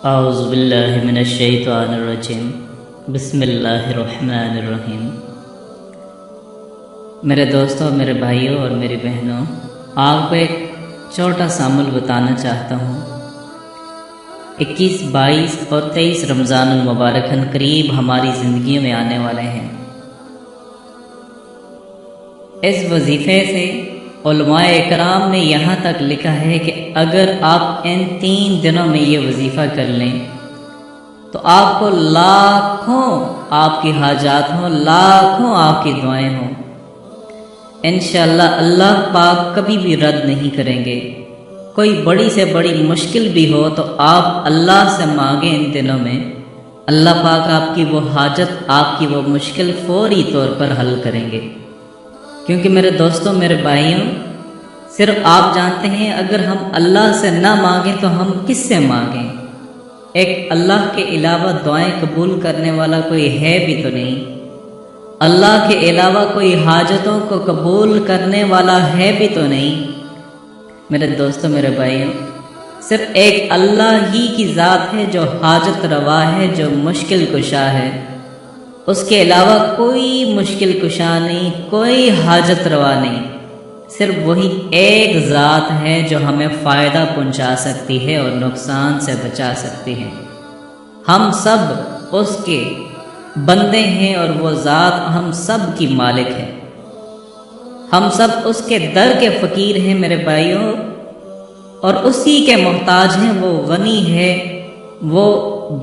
اعوذ باللہ من الشیطان الرجیم بسم اللہ الرحمن الرحیم۔ میرے دوستوں، میرے بھائیوں اور میری بہنوں، آپ کو ایک چھوٹا سا عمل بتانا چاہتا ہوں۔ 21، 22 اور 23 رمضان المبارک قریب ہماری زندگیوں میں آنے والے ہیں۔ اس وظیفے سے علماء اکرام نے یہاں تک لکھا ہے کہ اگر آپ ان 3 دنوں میں یہ وظیفہ کر لیں تو آپ کو لاکھوں آپ کی حاجات ہوں، لاکھوں آپ کی دعائیں ہوں۔ انشاءاللہ اللہ پاک کبھی بھی رد نہیں کریں گے۔ کوئی بڑی سے بڑی مشکل بھی ہو تو آپ اللہ سے مانگیں ان دنوں میں، اللہ پاک آپ کی وہ حاجت، آپ کی وہ مشکل فوری طور پر حل کریں گے۔ کیونکہ میرے دوستوں، میرے بھائیوں، صرف آپ جانتے ہیں اگر ہم اللہ سے نہ مانگیں تو ہم کس سے مانگیں؟ ایک اللہ کے علاوہ دعائیں قبول کرنے والا کوئی ہے بھی تو نہیں۔ اللہ کے علاوہ کوئی حاجتوں کو قبول کرنے والا ہے بھی تو نہیں۔ میرے دوستوں، میرے بھائیوں، صرف ایک اللہ ہی کی ذات ہے جو حاجت روا ہے، جو مشکل کشا ہے۔ اس کے علاوہ کوئی مشکل کشا نہیں، کوئی حاجت روا نہیں۔ صرف وہی ایک ذات ہے جو ہمیں فائدہ پہنچا سکتی ہے اور نقصان سے بچا سکتی ہے۔ ہم سب اس کے بندے ہیں اور وہ ذات ہم سب کی مالک ہے۔ ہم سب اس کے در کے فقیر ہیں میرے بھائیوں، اور اسی کے محتاج ہیں۔ وہ غنی ہے، وہ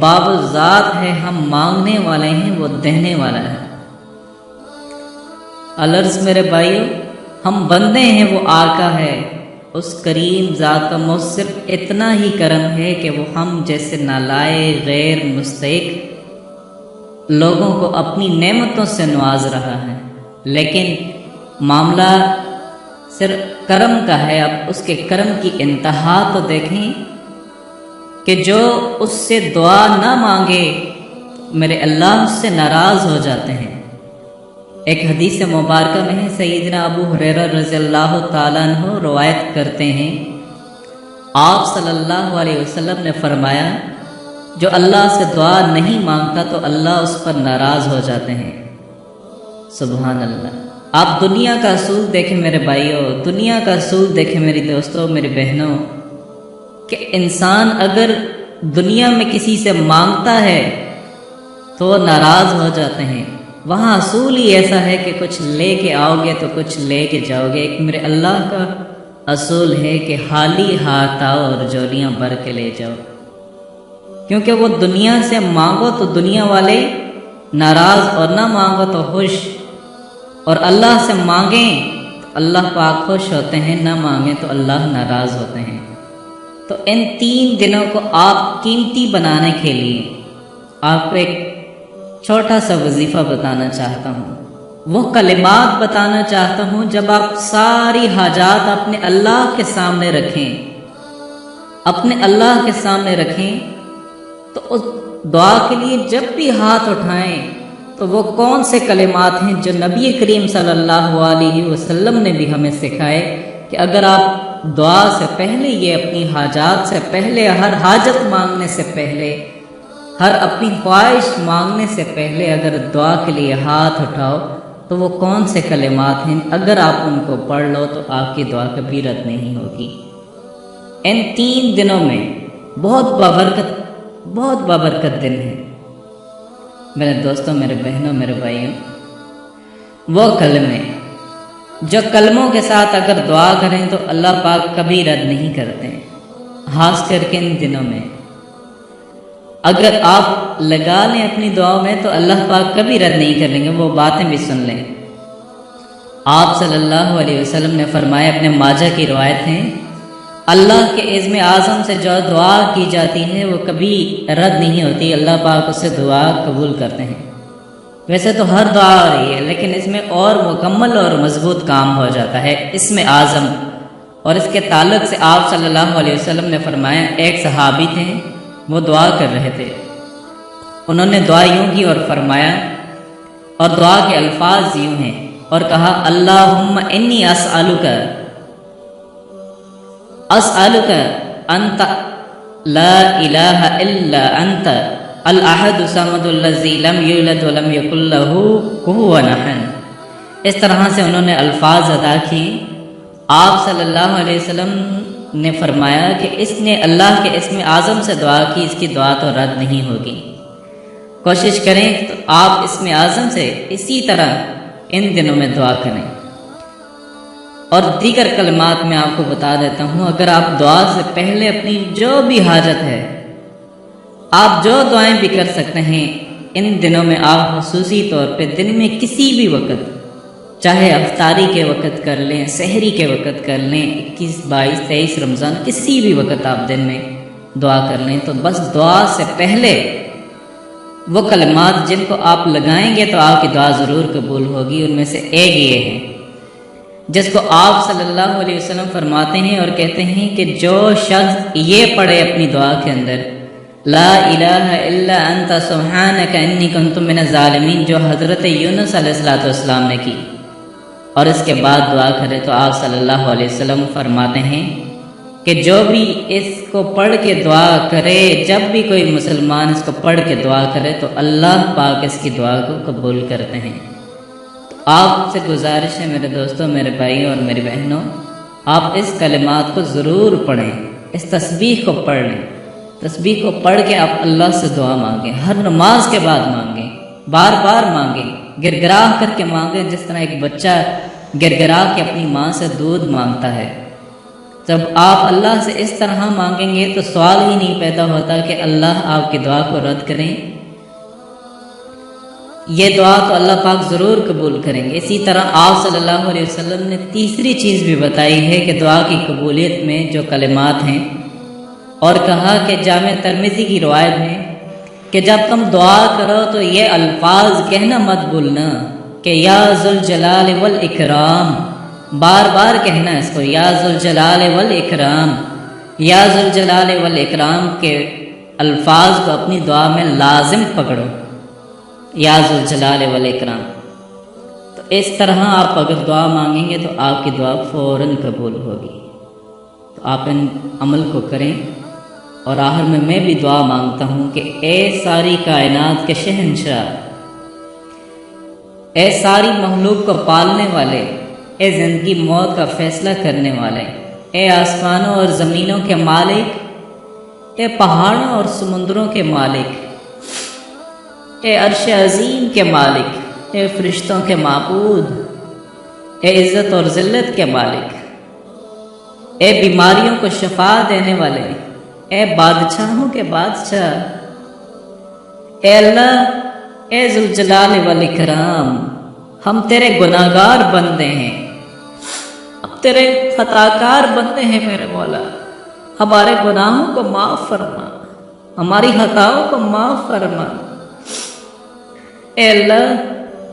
باب ذات ہے، ہم مانگنے والے ہیں، وہ دینے والا ہے۔ العرض میرے بھائیوں، ہم بندے ہیں، وہ آقا ہے۔ اس کریم ذات کا مجھ صرف اتنا ہی کرم ہے کہ وہ ہم جیسے نالائق، غیر مستحق لوگوں کو اپنی نعمتوں سے نواز رہا ہے۔ لیکن معاملہ صرف کرم کا ہے۔ اب اس کے کرم کی انتہا تو دیکھیں کہ جو اس سے دعا نہ مانگے میرے اللہ اس سے ناراض ہو جاتے ہیں۔ ایک حدیث مبارکہ میں ہے، سیدنا ابو ہریرہ رضی اللہ تعالیٰ عنہ روایت کرتے ہیں، آپ صلی اللہ علیہ وسلم نے فرمایا، جو اللہ سے دعا نہیں مانگتا تو اللہ اس پر ناراض ہو جاتے ہیں۔ سبحان اللہ۔ آپ دنیا کا اصول دیکھیں میرے بھائیوں، دنیا کا اصول دیکھیں میری دوستوں، میری بہنوں، کہ انسان اگر دنیا میں کسی سے مانگتا ہے تو وہ ناراض ہو جاتے ہیں۔ وہاں اصول ہی ایسا ہے کہ کچھ لے کے آؤ گے تو کچھ لے کے جاؤ گے۔ ایک میرے اللہ کا اصول ہے کہ خالی ہاتھ آؤ اور جولیاں بھر کے لے جاؤ۔ کیونکہ وہ دنیا سے مانگو تو دنیا والے ناراض، اور نہ مانگو تو خوش، اور اللہ سے مانگیں تو اللہ پاک خوش ہوتے ہیں، نہ مانگیں تو اللہ ناراض ہوتے ہیں۔ تو ان 3 دنوں کو آپ قیمتی بنانے کے لیے آپ کو ایک چھوٹا سا وظیفہ بتانا چاہتا ہوں، وہ کلمات بتانا چاہتا ہوں۔ جب آپ ساری حاجات اپنے اللہ کے سامنے رکھیں، اپنے اللہ کے سامنے رکھیں، تو اس دعا کے لیے جب بھی ہاتھ اٹھائیں تو وہ کون سے کلمات ہیں جو نبی کریم صلی اللہ علیہ وسلم نے بھی ہمیں سکھائے کہ اگر آپ دعا سے پہلے، یہ اپنی حاجات سے پہلے، ہر حاجت مانگنے سے پہلے، ہر اپنی خواہش مانگنے سے پہلے اگر دعا کے لیے ہاتھ اٹھاؤ تو وہ کون سے کلمات ہیں، اگر آپ ان کو پڑھ لو تو آپ کی دعا کبھی رد نہیں ہوگی۔ ان 3 دنوں میں بہت بابرکت دن ہے میرے دوستوں، میرے بہنوں، میرے بھائیوں۔ وہ کلمے جو کلموں کے ساتھ اگر دعا کریں تو اللہ پاک کبھی رد نہیں کرتے، خاص کر کے ان دنوں میں اگر آپ لگا لیں اپنی دعاؤں میں تو اللہ پاک کبھی رد نہیں کریں گے۔ وہ باتیں بھی سن لیں۔ آپ صلی اللہ علیہ وسلم نے فرمایا، اپنے ماجہ کی روایت ہے، اللہ کے عزم اعظم سے جو دعا کی جاتی ہے وہ کبھی رد نہیں ہوتی، اللہ پاک اسے دعا قبول کرتے ہیں۔ ویسے تو ہر دعا ہو رہی ہے، لیکن اس میں اور مکمل اور مضبوط کام ہو جاتا ہے اسم اعظم، اور اس کے تعلق سے آپ صلی اللہ علیہ وسلم نے فرمایا، ایک صحابی تھے، وہ دعا کر رہے تھے، انہوں نے دعا یوں کی اور فرمایا، اور دعا کے الفاظ یوں ہیں، اور کہا، اللہم انی اسألک انت لا الہ الا انت الاحد الصمد الذی لم یولد ولم یکن لہ کفوا احد۔ اس طرح سے انہوں نے الفاظ ادا کیے۔ آپ صلی اللہ علیہ وسلم نے فرمایا کہ اس نے اللہ کے اسم اعظم سے دعا کی، اس کی دعا تو رد نہیں ہوگی۔ کوشش کریں تو آپ اسم اعظم سے اسی طرح ان دنوں میں دعا کریں۔ اور دیگر کلمات میں آپ کو بتا دیتا ہوں، اگر آپ دعا سے پہلے اپنی جو بھی حاجت ہے، آپ جو دعائیں بھی کر سکتے ہیں، ان دنوں میں آپ خصوصی طور پہ دن میں کسی بھی وقت، چاہے افطاری کے وقت کر لیں، سحری کے وقت کر لیں، 21، 22، 23 رمضان، کسی بھی وقت آپ دن میں دعا کر لیں، تو بس دعا سے پہلے وہ کلمات جن کو آپ لگائیں گے تو آپ کی دعا ضرور قبول ہوگی۔ ان میں سے ایک یہ ہے جس کو آپ صلی اللہ علیہ وسلم فرماتے ہیں اور کہتے ہیں کہ جو شخص یہ پڑھے اپنی دعا کے اندر لا الہ الا انت سبحانک انی کنت من الظالمین، جو حضرت یونس علیہ السلام نے کی، اور اس کے بعد دعا کرے، تو آپ صلی اللہ علیہ وسلم فرماتے ہیں کہ جو بھی اس کو پڑھ کے دعا کرے، جب بھی کوئی مسلمان اس کو پڑھ کے دعا کرے تو اللہ پاک اس کی دعا کو قبول کرتے ہیں۔ تو آپ سے گزارش ہے میرے دوستوں، میرے بھائیوں اور میری بہنوں، آپ اس کلمات کو ضرور پڑھیں، اس تسبیح کو پڑھ لیں۔ تسبیح کو پڑھ کے آپ اللہ سے دعا مانگیں، ہر نماز کے بعد مانگیں، بار بار مانگیں، گر گرا کر کے مانگیں، جس طرح ایک بچہ گر گرا کے اپنی ماں سے دودھ مانگتا ہے۔ جب آپ اللہ سے اس طرح مانگیں گے تو سوال ہی نہیں پیدا ہوتا کہ اللہ آپ کی دعا کو رد کریں۔ یہ دعا تو اللہ پاک ضرور قبول کریں گے۔ اسی طرح آپ صلی اللہ علیہ وسلم نے تیسری چیز بھی بتائی ہے کہ دعا کی قبولیت میں جو کلمات ہیں، اور کہا کہ جامع ترمذی کی روایت ہے کہ جب تم دعا کرو تو یہ الفاظ کہنا مت بھولنا کہ یا ذوالجلال والاکرام، بار بار کہنا اس کو، یا ذوالجلال والاکرام، یا ذوالجلال والاکرام کے الفاظ کو اپنی دعا میں لازم پکڑو، یا ذوالجلال والاکرام۔ تو اس طرح آپ اگر دعا مانگیں گے تو آپ کی دعا فوراً قبول ہوگی۔ تو آپ ان عمل کو کریں۔ اور آخر میں بھی دعا مانگتا ہوں کہ اے ساری کائنات کے شہنشاہ، اے ساری مخلوق کو پالنے والے، اے زندگی موت کا فیصلہ کرنے والے، اے آسمانوں اور زمینوں کے مالک، اے پہاڑوں اور سمندروں کے مالک، اے عرش عظیم کے مالک، اے فرشتوں کے معبود، اے عزت اور ذلت کے مالک، اے بیماریوں کو شفا دینے والے، اے بادشاہوں کے بادشاہ، اے اللہ، اے ذوالجلال والاکرام، ہم تیرے گناہگار بندے ہیں، اب تیرے خطاکار بندے ہیں میرے مولا، ہمارے گناہوں کو معاف فرما، ہماری خطاؤں کو معاف فرما۔ اے اللہ،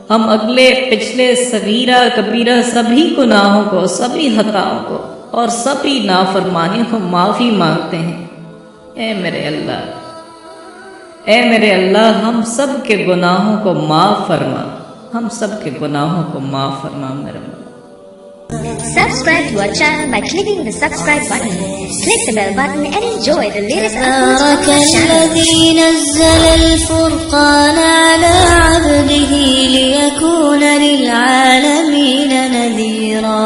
ہم اگلے پچھلے صغیرہ کبیرہ سبھی گناہوں کو، سبھی خطاؤں کو اور سبھی نافرمانیوں کو معافی مانگتے ہیں۔ اے میرے اللہ، اے میرے اللہ، ہم سب کے گناہوں کو معاف فرما، ہم سب کے گناہوں کو معاف فرما میرے مولا۔ Subscribe to our channel by clicking the subscribe button. Click the bell button and enjoy the latest uploads on our channel. الذي نزل الفرقان على عبده ليكون للعالمين نذيرا